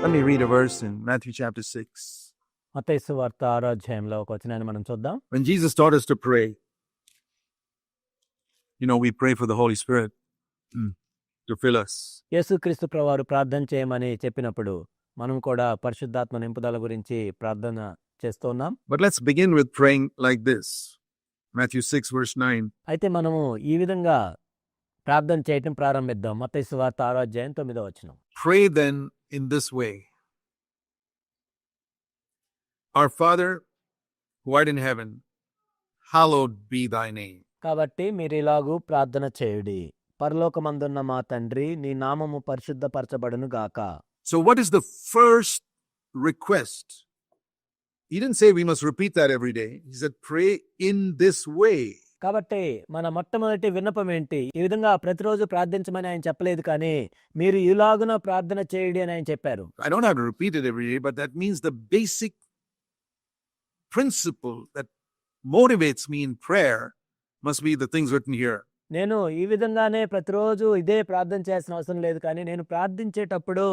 Let me read a verse in Matthew chapter 6. మత్తయి సువార్త 6వ అధ్యాయంలో ఒక వచనాన్ని మనం చూద్దాం. When Jesus taught us to pray, we pray for the Holy Spirit to fill us. యేసుక్రీస్తు ప్రభువారు ప్రార్థన చేయమని చెప్పినప్పుడు మనం కూడా పరిశుద్ధాత్మ నింపుదల గురించి ప్రార్థన చేస్తున్నాం. But let's begin with praying like this. Matthew 6 verse 9. అయితే మనము ఈ విధంగా ప్రార్థన చేయటం ప్రారంభిద్దాం. మత్తయి సువార్త 6వ అధ్యాయం 9వ వచనం. Pray then in this way. Our Father, who art in heaven, hallowed be thy name. కాబట్టి మీరు ఇలాగూ ప్రార్థన చేయుడి. పరలోకమందున్న మా తండ్రి, నీ నామము పరిశుద్ధపరచబడును గాక. So what is the first request? He didn't say we must repeat that every day. He said pray in this way. కాబట్టి మన మొట్టమొదటి విన్నపం ఏంటి? ఈ విధంగా ప్రతిరోజు ప్రార్థించమని ఆయన చెప్పలేదు, కానీ మీరు ఇలాగున ప్రార్థన చేయుడి అని ఆయన చెప్పారు. I don't have to repeat it every day, but that means the basic principle that motivates me in prayer must be the things written here. నేను ఈ విధంగానే ప్రతిరోజు ఇదే ప్రార్థన చేయాల్సిన అవసరం లేదు, కానీ నేను ప్రార్థించేటప్పుడు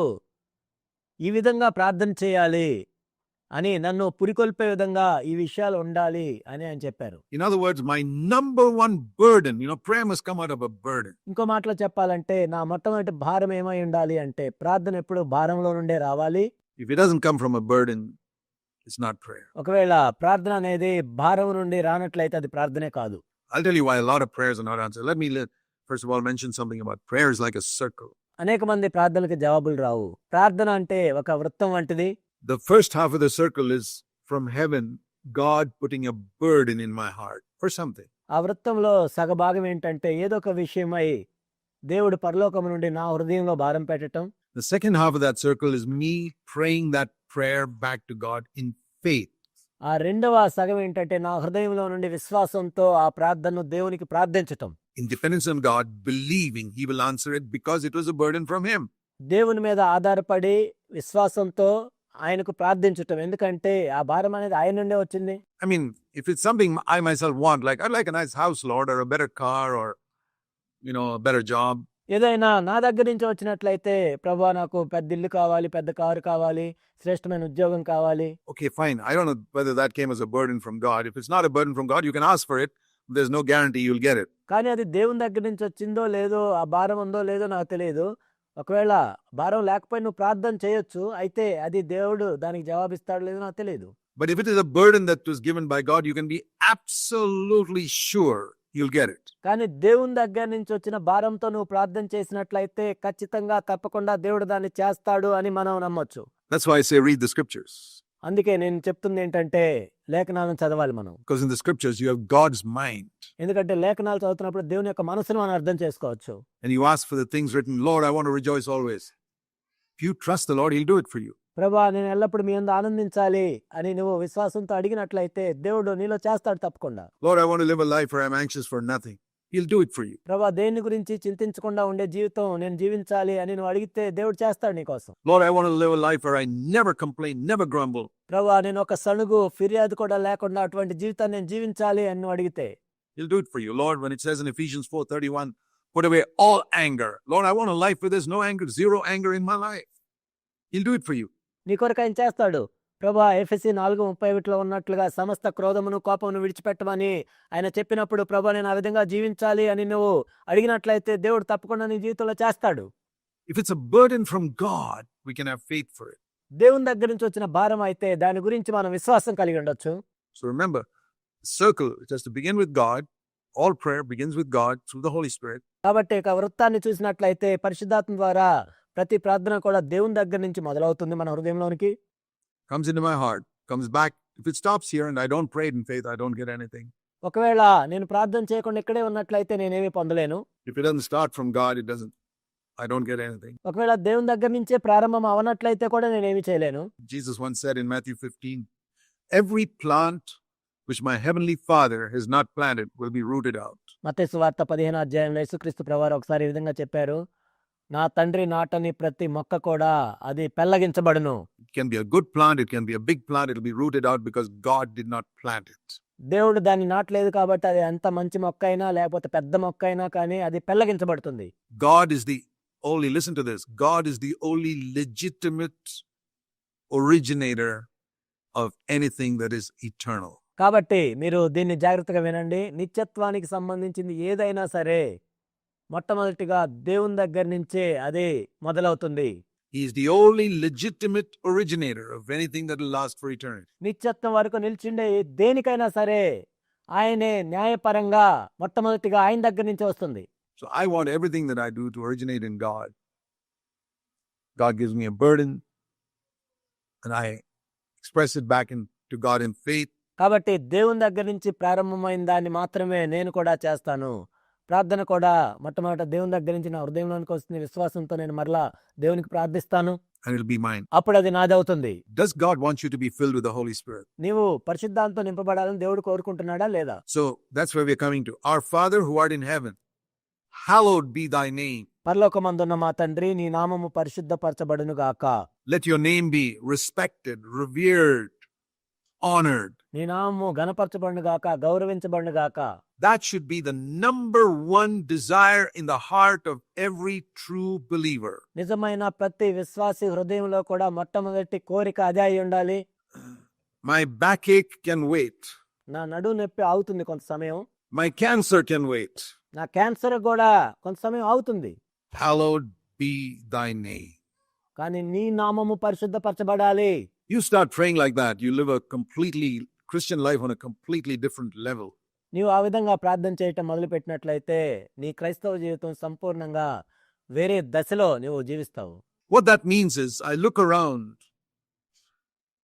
ఈ విధంగా ప్రార్థన చేయాలి అని నన్ను పురికొల్పే విధంగా ఈ విషయాలు ఉండాలి అని ఆయన చెప్పారు. In other words, my number one burden, prayer must come out of a burden. ఇంకో మాటలో చెప్పాలంటే నా మొట్టమొదటి భారం ఏమై ఉండాలి అంటే ప్రార్థన ఎప్పుడు భారంలో నుండే రావాలి. If it doesn't come from a burden, it's not prayer. ఒకవేళ ప్రార్థన అనేది భారం నుండి రానట్లయితే అది ప్రార్థనే కాదు. I'll tell you why a lot of prayers are not answered. Let me first of all mention something about prayer is like a circle. అనేక మంది ప్రార్థనలకు జవాబులు రావు. ప్రార్థన అంటే ఒక వృత్తం వంటిది. The first half of the circle is from heaven, God putting a burden in my heart for something. ఆ వృత్తంలో సగభాగం ఏంటంటే ఏదో ఒక విషయమై దేవుడు పరలోకం నుండి నా హృదయంలో భారం పెట్టడం. The second half of that circle is me praying that prayer back to God in faith. ఆ రెండవ సగం ఏంటంటే నా హృదయంలో నుండి విశ్వాసంతో ఆ ప్రార్థనను దేవునికి ప్రార్థించటం. In dependence on God, believing He will answer it because it was a burden from Him. దేవుని మీద ఆధారపడి విశ్వాసంతో ఆయనకు ప్రార్థించటం, ఎందుకంటే ఆ భారం అనేది ఆయన నుండే వచ్చింది. I mean, if it's something I myself want, like I'd like a nice house, Lord, or a better car, or a better job. ఏదైనా నా దగ్గర నుంచి వచ్చినట్లయితే, ప్రభువా నాకు పెద్ద ఇల్లు కావాలి, పెద్ద కారు కావాలి, శ్రేష్టమైన ఉద్యోగం కావాలి. Okay, fine. I don't know whether that came as a burden from God. If it's not a burden from God, you can ask for it. There's no guarantee you'll get it. కానీ అది దేవుని దగ్గర నుంచి వచ్చిందో లేదో, ఆ భారం ఉందో లేదో నాకు తెలియదు. ఒకవేళ భారం లేకపోయి నువ్వు ప్రార్థన చేయొచ్చు, అయితే అది దేవుడు దానికి జవాబిస్తాడు లేదో నాకు తెలియదు. But if it is a burden that was given by God, you can be absolutely sure you'll get it. కానీ దేవుని దగ్గర నుంచి వచ్చిన భారంతో నువ్వు ప్రార్థన చేసినట్లయితే ఖచ్చితంగా తప్పకుండా దేవుడు దాన్ని చేస్తాడు అని మనం నమ్మొచ్చు. That's why I say read the scriptures. అందుకే నేను చెప్తుంది ఏంటంటే లేఖనాలను చదవాలి మనం. Because in the scriptures you have God's mind. ఎందుకంటే లేఖనాలు చదువుతున్నప్పుడు దేవుని యొక్క మనసును మనం అర్థం చేసుకోవచ్చు. And you ask for the things written, Lord, I want to rejoice always. If you trust the Lord, He'll do it for you. ప్రభువా నేను ఎల్లప్పుడు మీ యందు ఆనందించాలి అని నువ్వు విశ్వాసంతో అడిగినట్లయితే దేవుడు నీలో చేస్తాడు తప్పకుండా. Lord, I want to live a life where I'm anxious for nothing. He'll do it for you. ప్రభువా దేని గురించి చింతించకుండా ఉండే జీవితం నేను జీవించాలి అని నువ్వు అడిగితే దేవుడు చేస్తాడు నీ కోసం. Lord, I want to live a life where I never complain, never grumble. ప్రభువా నేను ఒక సణుగు ఫిర్యాదు కూడా లేకుండా అటువంటి జీవితాన్ని నేను జీవించాలి అని నువ్వు అడిగితే He'll do it for you. Lord, when it says in Ephesians 4:31, put away all anger. Lord, I want a life where there's no anger, zero anger in my life. He'll do it for you. నీ కొరకు ఆయన చేస్తాడు. ప్రభువా ఎఫెసీ 4:31లో ఉన్నట్లుగా సమస్త క్రోధమును కోపమును విడిచిపెట్టమని ఆయన చెప్పినప్పుడు, ప్రభువా నేను ఆ విధంగా జీవించాలి అని నువ్వు అడిగినట్లయితే దేవుడు తప్పకుండా నీ జీవితంలో చేస్తాడు. If it's a burden from God, we can have faith for it. దేవుని దగ్గర నుంచి వచ్చిన భారం అయితే దాని గురించి మనం విశ్వాసం కలిగి ఉండొచ్చు. So remember, circle, it has to begin with God. All prayer begins with God through the Holy Spirit. కాబట్టి ఒక వృత్తాన్ని చూసినట్లయితే పరిశుద్ధాత్మ ద్వారా ప్రతి ప్రార్థన కూడా దేవుని దగ్గర నుంచి మొదలవుతుంది మన హృదయంలోనికి. Comes into my heart, comes back. If it stops here and I don't pray it in faith, I don't get anything. ఒకవేళ నేను ప్రార్థన చేయకుండా ఇక్కడే ఉన్నట్లయితే నేనేమీ పొందలేను. If it doesn't start from God, I don't get anything. ఒకవేళ దేవుని దగ్గర నుంచే ప్రారంభం అవనట్లయితే కూడా నేనేమి చేయలేను. Jesus once said in Matthew 15, every plant which my heavenly Father has not planted will be rooted out. మత్తయి సువార్త 15వ అధ్యాయంలో యేసుక్రీస్తు ప్రభువారు ఒకసారి ఈ విధంగా చెప్పారు, నా తండ్రి నాటని ప్రతి మొక్క కూడా అది పెళ్లగించబడును. It can be a good plant, it can be a big plant, it will be rooted out because God did not plant it. దేవుడు దాన్ని నాటలేదు కాబట్టి అది ఎంత మంచి మొక్క అయినా లేకపోతే పెద్ద మొక్క అయినా కానీ అది పెళ్లగించబడుతుంది. God is the only, listen to this, God is the only legitimate originator of anything that is eternal. కాబట్టి మీరు దీన్ని జాగ్రత్తగా వినండి. నిత్యత్వానికి సంబంధించింది ఏదైనా సరే మొట్టమొదటిగా దేవుని దగ్గర నుంచే అది మొదలవుతుంది. He is the only legitimate originator of anything that will last for eternity. నిత్యత్వం వరకు నిలిచిండే దేనికైనా సరే ఆయనే న్యాయపరంగా మొట్టమొదటిగా ఆయన దగ్గర నుంచి వస్తుంది. So I want everything that I do to originate in God. God gives me a burden and I express it back to God in faith. కాబట్టి దేవుని దగ్గర నుంచి ప్రారంభమైన దాన్ని మాత్రమే నేను కూడా చేస్తాను. ప్రార్థన కూడా మొట్టమొదట దేవుని దగ్గర నుంచి నా హృదయంలోనికి వస్తుంది. విశ్వాసంతో నేను మరలా దేవునికి ప్రార్థిస్తాను. And it'll be mine. అప్పుడు అది నాదవుతుంది. Does God want you to be filled with the Holy Spirit? నీవు పరిశుద్ధాత్మతో నింపబడాలని దేవుడు కోరుకుంటున్నాడా లేదా? So that's where we're coming to. Our Father who art in heaven, hallowed be thy name. పరలోకమందున్న మా తండ్రి, నీ నామము పరిశుద్ధపరచబడును గాక. Let your name be respected, revered, honored. నీ నామము ఘనపరచబడును గాక, గౌరవించబడును గాక. That should be the number one desire in the heart of every true believer. నిజమైన ప్రతి విశ్వాసి హృదయంలో కూడా మొట్టమొదటి కోరిక అదే అయి ఉండాలి. My backache can wait. నా నడుము నొప్పి ఆగుతుంది కొంత సమయం. My cancer can wait. నా క్యాన్సర్ కూడా కొంత సమయం ఆగుతుంది. Hallowed be thy name. కానీ నీ నామము పరిశుద్ధపరచబడాలి. You start praying like that, you live a completely Christian life on a completely different level. నీవు ఆ విధంగా ప్రార్థన చేయటం మొదలుపెట్టినట్లయితే నీ క్రైస్తవ జీవితం సంపూర్ణంగా వేరే దశలో నీవు జీవిస్తావు. What that means is, I look around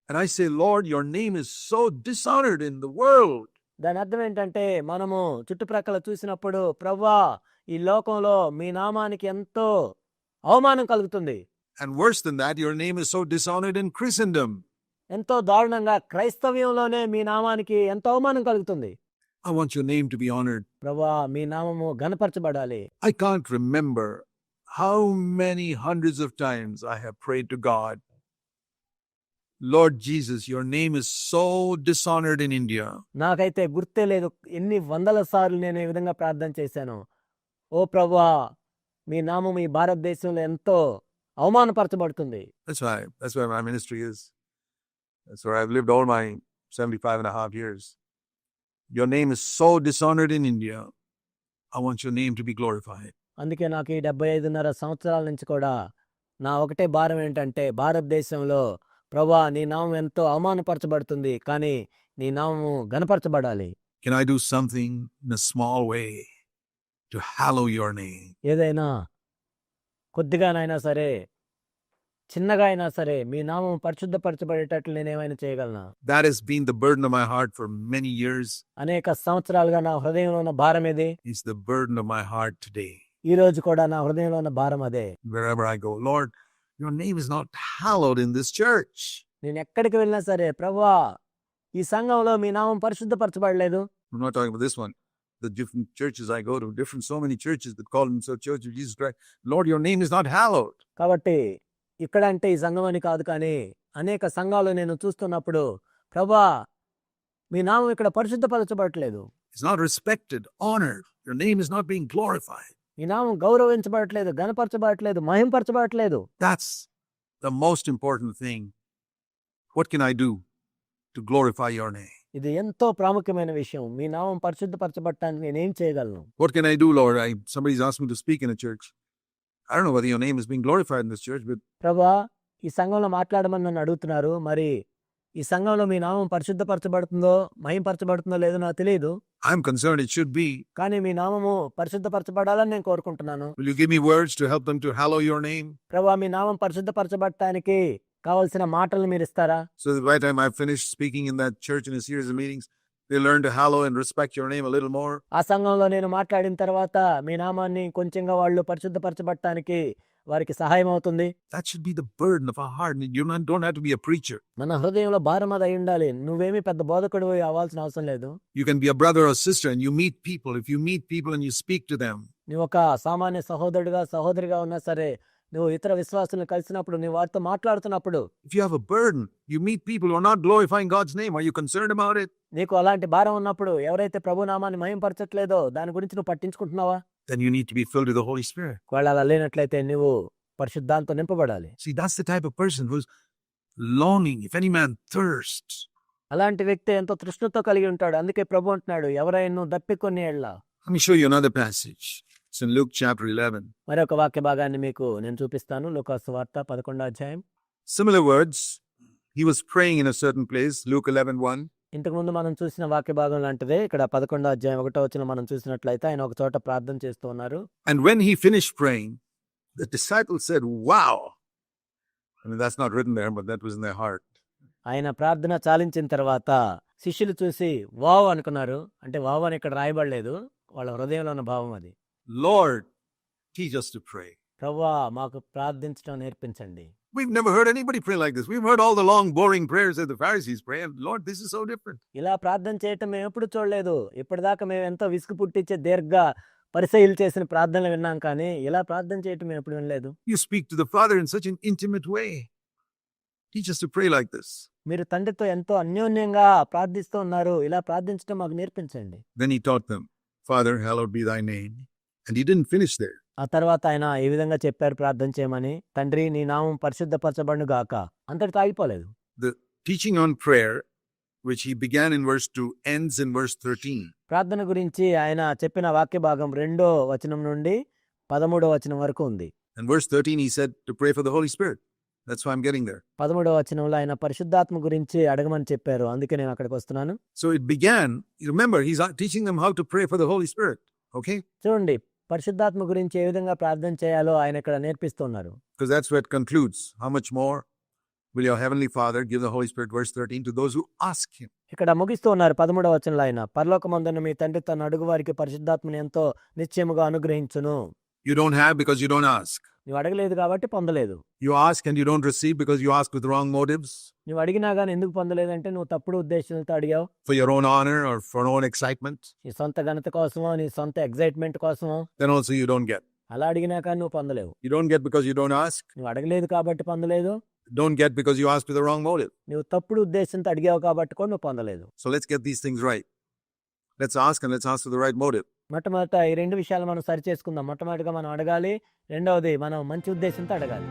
and I say, Lord, your name is so dishonored in the world. దాని అర్థం ఏంటంటే మనము చుట్టుప్రక్కల చూసినప్పుడు ప్రభువా ఈ లోకంలో మీ నామానికి ఎంతో అవమానం కలుగుతుంది. And worse than that, your name is so dishonored in Christendom. ఎంతో దారుణంగా క్రైస్తవ్యంలోనే మీ నామానికి ఎంతో అవమానం కలుగుతుంది. I want your name to be honored. ప్రభువా మీ నామము ఘనపరచబడాలి. I can't remember how many hundreds of times I have prayed to God, Lord Jesus, your name is so dishonored in India. నాకైతే గుర్తే లేదు ఎన్ని వందల సార్లు నేను ఈ విధంగా ప్రార్థన చేశాను. ఓ ప్రభువా మీ నామం ఈ భారతదేశంలో ఎంతో అవమానపరచబడుతుంది. That's where my ministry is. That's where I've lived all my 75 and a half years. Your name is so dishonored in India. I want your name to be glorified. అందుకే నాకు ఈ 75.5 సంవత్సరాల నుంచి కూడా నా ఒకటే భారం ఏంటంటే భారతదేశంలో ప్రభువా నీ నామం ఎంతో అవమానపరచబడుతుంది, కానీ నీ నామము ఘనపరచబడాలి. Can I do something in a small way to hallow your name? ఏదైనా కొద్దిగానైనా సరే చిన్నగా అయినా సరే మీ నామం పరిశుద్ధపరచబడేటట్లు నేనేమైనా చేయగలనా? That has been the burden of my heart for many years. అనేక సంవత్సరాలుగా నా హృదయంలో ఉన్న భారం ఇది. It's the burden of my heart today. ఈ రోజు కూడా నా హృదయంలో ఉన్న భారం అదే. Wherever I go, Lord, your name is not hallowed in this church. నేను ఎక్కడికి వెళ్ళినా సరే ప్రభువా ఈ సంఘంలో మీ నామం పరిశుద్ధపరచబడలేదు. I'm not talking about this one. The different churches I go to, so many churches that call themselves Church of Jesus Christ. Lord, your name is not hallowed. కాబట్టి ఇక్కడ అంటే ఈ సంఘం అని కాదు, కానీ అనేక సంఘాలు నేను చూస్తున్నప్పుడు ప్రభువా మీ నామం ఇక్కడ పరిశుద్ధపరచబడట్లేదు. It's not respected, honored. Your name is not being glorified. మీ నామం గౌరవించబడట్లేదు, ఘనపరచబడట్లేదు, మహింపరచబడట్లేదు. That's the most important thing. What can I do to glorify your name? ఇది ఎంతో ప్రాముఖ్యమైన విషయం. మీ నామం పరిశుద్ధపరచబడటానికి నేనేం చేయగలను? What can I do, Lord? Somebody's asked me to speak in a church. I don't know whether your name is being glorified in this church, but ప్రభువా ఈ సంఘంలో మాట్లాడమని నన్ను అడుగుతున్నారు. మరి ఈ సంఘంలో మీ నామం పరిశుద్ధపరచబడుతుందో మహింపరచబడుతుందో లేదో నాకు తెలియదు. I'm concerned it should be. కానీ మీ నామము పరిశుద్ధపరచబడాలని నేను కోరుకుంటున్నాను. Will you give me words to help them to hallow your name? ప్రభువా మీ నామం పరిశుద్ధపరచబడటానికి కావాల్సిన మాటలు మీరు ఇస్తారా? So that by the time I finish speaking in that church in a series of meetings, they learn to hallow and respect your name a little more. ఆ సంఘంలో నేను మాట్లాడిన తర్వాత మీ నామాన్ని కొంచెంగా వాళ్ళు పరిశుద్ధపరచబడటానికి వారికి సహాయం అవుతుంది. That should be the burden of our heart. You don't have to be a preacher. మన హృదయంలో భారం అది అయి ఉండాలి. నువ్వేమీ పెద్ద బోధకుడు అవ్వాల్సిన అవసరం లేదు. You can be a brother or sister and you meet people. If you meet people and you speak to them, నువ్వు ఒక సామాన్య సహోదరుడిగా సహోదరిగా ఉన్నా సరే నువ్వు ఇతర విశ్వాసులను కలిసినప్పుడు నువ్వు వారితో మాట్లాడుతున్నప్పుడు if you have a burden, you meet people who are not glorifying God's name. Are you concerned about it? నీకు అలాంటి భారం ఉన్నప్పుడు ఎవరైతే ప్రభు నామాన్ని మహింపరచట్లేదో దాని గురించి నువ్వు పట్టించుకుంటున్నావా? Then you need to be filled with the Holy Spirit. వాళ్ళు అలా లేనట్లయితే నువ్వు పరిశుద్ధాంతో నింపబడాలి. See, that's the type of person who's longing, if any man thirsts. అలాంటి వ్యక్తి ఎంతో తృష్ణతో కలిగి ఉంటాడు. అందుకే ప్రభు అంటున్నాడు, ఎవరైనా దప్పికొని ఎడల. Let me show you another passage. It's in Luke chapter 11. మరొక వాక్య భాగాన్ని మీకు నేను చూపిస్తాను. లూకా సువార్త 11వ అధ్యాయం. Similar words. He was praying in a certain place, Luke 11:1. ఇంతకుముందు మనం చూసిన వాక్య భాగం లాంటిదే ఇక్కడ 11వ అధ్యాయం 1వ వచనం మనం చూసినట్లయితే ఆయన ఒక చోట ప్రార్థన చేస్తూ ఉన్నారు. And when he finished praying, the disciples said, wow. I mean, that's not written there, but that was in their heart. ఆయన ప్రార్థన చాలించిన తర్వాత శిష్యులు చూసి వావ్ అనుకున్నారు. అంటే వావ్ అని ఇక్కడ రాయబడలేదు, వాళ్ళ హృదయంలో ఉన్న భావం అది. Lord, teach us to pray. ప్రభువా మాకు ప్రార్థించడం నేర్పించండి. We've never heard anybody pray like this. We've heard all the long, boring prayers that the Pharisees pray. And Lord, this is so different. ఇలా ప్రార్థన చేయటం మేము ఎప్పుడు చూడలేదు. ఇప్పటిదాకా మేము ఎంతో విసుగు పుట్టించే దీర్ఘ పరిసయ్యులు చేసిన ప్రార్థనలు విన్నాం, కానీ ఇలా ప్రార్థన చేయటం మేము ఎప్పుడు వినలేదు. You speak to the Father in such an intimate way. Teach us to pray like this. మీరు తండ్రితో ఎంతో అన్యోన్యంగా ప్రార్థిస్తూ ఉన్నారు, ఇలా ప్రార్థించడం మాకు నేర్పించండి. Then he taught them, Father, hallowed be thy name. And he didn't finish there. ఆ తర్వాత ఆయన ఈ విధంగా చెప్పారు ప్రార్థన చేయమని, తండ్రి నీ నామం పరిశుద్ధపరచబడును గాక. అంతటితో ఆగిపోలేదు. The teaching on prayer, which he began in verse 2, ends in verse 13. ప్రార్థన గురించి ఆయన చెప్పిన వాక్య భాగం 2వ వచనం నుండి 13వ వచనం వరకు ఉంది. And verse 13, he said to pray for the Holy Spirit. That's why I'm getting there. 13వ వచనంలో ఆయన పరిశుద్ధాత్మ గురించి అడగమని చెప్పారు, అందుకే నేను అక్కడికి వస్తున్నాను. So it began, remember, he's teaching them how to pray for the Holy Spirit. Okay? చూడండి, పరిశుద్ధాత్మ గురించి ఏ విధంగా ప్రార్థన చేయాలో ఆయన ఇక్కడ నేర్పిస్తున్నారు. Because that's where it concludes. How much more will your heavenly Father give the Holy Spirit, verse 13, to those who ask him? ఇక్కడ ముగిస్తూ ఉన్నారు 13వ వచనంలో ఆయన, పరలోకమందున్న మీ తండ్రి తన అడుగు వారికి పరిశుద్ధాత్మని ఎంతో నిశ్చయముగా అనుగ్రహించును. You don't have because you don't ask. నువ్వు అడగలేదు కాబట్టి పొందలేదు. You ask and you don't receive because you ask with wrong motives. నువ్వు అడిగినా కానీ ఎందుకు పొందలేదంటే నువ్వు తప్పుడు ఉద్దేశంతో అడిగావు. For your own honor or for own excitement. నీ సొంత ఘనత కోసమో నీ సొంత ఎగ్జైట్మెంట్ కోసమో. Then also you don't get. అలా అడిగినా కానీ నువ్వు పొందలేవు. You don't get because you don't ask. నువ్వు అడగలేదు కాబట్టి పొందలేదు. Don't get because you asked with the wrong motive. నువ్వు తప్పుడు ఉద్దేశంతో అడిగావు కాబట్టి కూడా నువ్వు పొందలేదు. So let's get these things right. Let's ask and let's ask with the right motive. మొట్టమొదట ఈ 2 విషయాలు మనం సరి చేసుకుందాం. మొట్టమొదటిగా మనం అడగాలి, రెండవది మనం మంచి ఉద్దేశంతో అడగాలి.